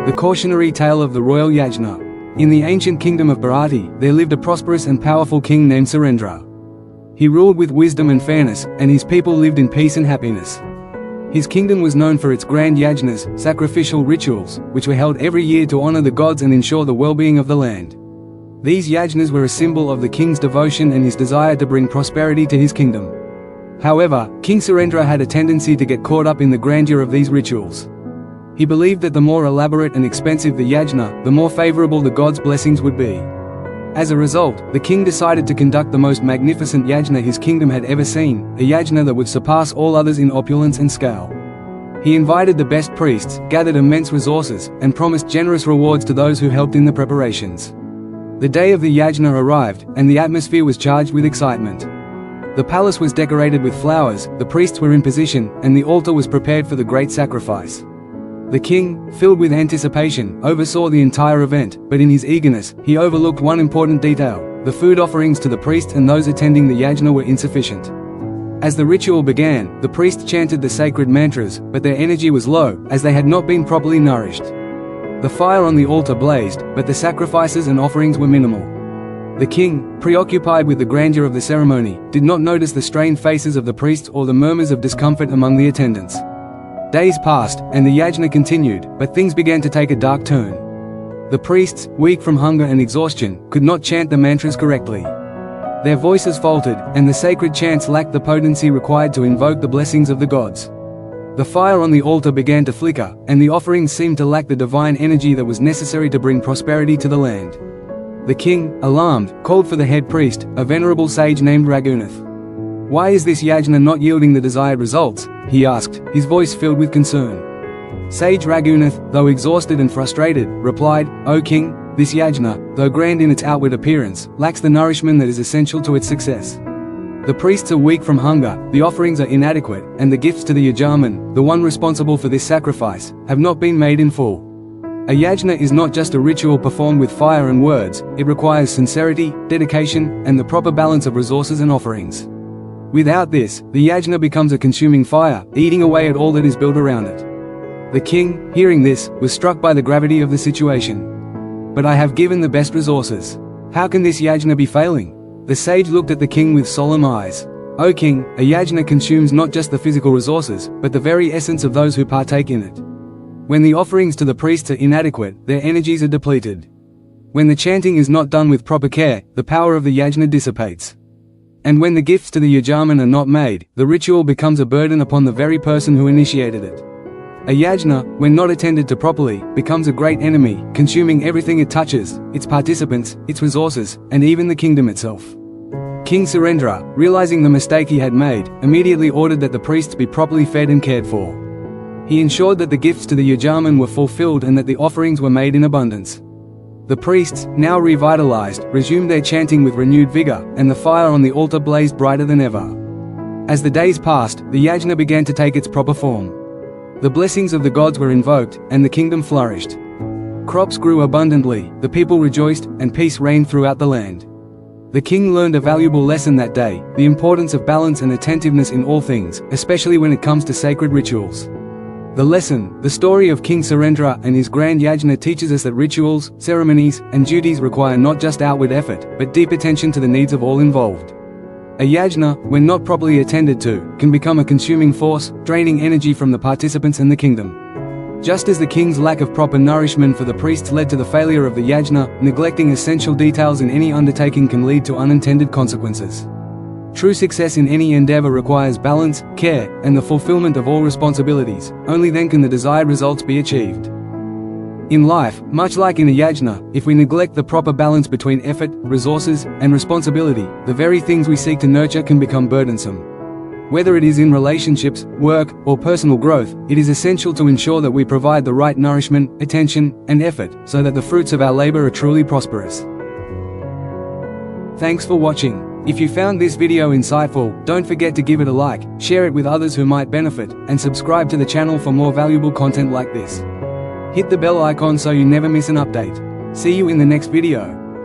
The Cautionary Tale of the Royal Yajna. In the ancient kingdom of Bharati, there lived a prosperous and powerful king named Surendra. He ruled with wisdom and fairness, and his people lived in peace and happiness. His kingdom was known for its grand yajnas, sacrificial rituals, which were held every year to honor the gods and ensure the well-being of the land. These yajnas were a symbol of the king's devotion and his desire to bring prosperity to his kingdom. However, King Surendra had a tendency to get caught up in the grandeur of these rituals. He believed that the more elaborate and expensive the yajna, the more favorable the gods' blessings would be. As a result, the king decided to conduct the most magnificent yajna his kingdom had ever seen, a yajna that would surpass all others in opulence and scale. He invited the best priests, gathered immense resources, and promised generous rewards to those who helped in the preparations. The day of the yajna arrived, and the atmosphere was charged with excitement. The palace was decorated with flowers, the priests were in position, and the altar was prepared for the great sacrifice. The king, filled with anticipation, oversaw the entire event, but in his eagerness, he overlooked one important detail: the food offerings to the priests and those attending the yajna were insufficient. As the ritual began, the priests chanted the sacred mantras, but their energy was low, as they had not been properly nourished. The fire on the altar blazed, but the sacrifices and offerings were minimal. The king, preoccupied with the grandeur of the ceremony, did not notice the strained faces of the priests or the murmurs of discomfort among the attendants. Days passed, and the yajna continued, but things began to take a dark turn. The priests, weak from hunger and exhaustion, could not chant the mantras correctly. Their voices faltered, and the sacred chants lacked the potency required to invoke the blessings of the gods. The fire on the altar began to flicker, and the offerings seemed to lack the divine energy that was necessary to bring prosperity to the land. The king, alarmed, called for the head priest, a venerable sage named Raghunath. "Why is this yajna not yielding the desired results?" he asked, his voice filled with concern. Sage Raghunath, though exhausted and frustrated, replied, "O king, this yajna, though grand in its outward appearance, lacks the nourishment that is essential to its success. The priests are weak from hunger, the offerings are inadequate, and the gifts to the yajaman, the one responsible for this sacrifice, have not been made in full. A yajna is not just a ritual performed with fire and words, it requires sincerity, dedication, and the proper balance of resources and offerings. Without this, the yajna becomes a consuming fire, eating away at all that is built around it." The king, hearing this, was struck by the gravity of the situation. "But I have given the best resources. How can this yajna be failing?" The sage looked at the king with solemn eyes. "O king, a yajna consumes not just the physical resources, but the very essence of those who partake in it. When the offerings to the priests are inadequate, their energies are depleted. When the chanting is not done with proper care, the power of the yajna dissipates. And when the gifts to the yajaman are not made, the ritual becomes a burden upon the very person who initiated it. A yajna, when not attended to properly, becomes a great enemy, consuming everything it touches, its participants, its resources, and even the kingdom itself." King Surendra, realizing the mistake he had made, immediately ordered that the priests be properly fed and cared for. He ensured that the gifts to the yajaman were fulfilled and that the offerings were made in abundance. The priests, now revitalized, resumed their chanting with renewed vigor, and the fire on the altar blazed brighter than ever. As the days passed, the yajna began to take its proper form. The blessings of the gods were invoked, and the kingdom flourished. Crops grew abundantly, the people rejoiced, and peace reigned throughout the land. The king learned a valuable lesson that day: the importance of balance and attentiveness in all things, especially when it comes to sacred rituals. The lesson, the story of King Surendra and his grand yajna, teaches us that rituals, ceremonies, and duties require not just outward effort, but deep attention to the needs of all involved. A yajna, when not properly attended to, can become a consuming force, draining energy from the participants and the kingdom. Just as the king's lack of proper nourishment for the priests led to the failure of the yajna, neglecting essential details in any undertaking can lead to unintended consequences. True success in any endeavor requires balance, care, and the fulfillment of all responsibilities. Only then can the desired results be achieved. In life, much like in a yajna, if we neglect the proper balance between effort, resources, and responsibility, the very things we seek to nurture can become burdensome. Whether it is in relationships, work, or personal growth, it is essential to ensure that we provide the right nourishment, attention, and effort, so that the fruits of our labor are truly prosperous. Thanks for watching. If you found this video insightful, don't forget to give it a like, share it with others who might benefit, and subscribe to the channel for more valuable content like this. Hit the bell icon so you never miss an update. See you in the next video.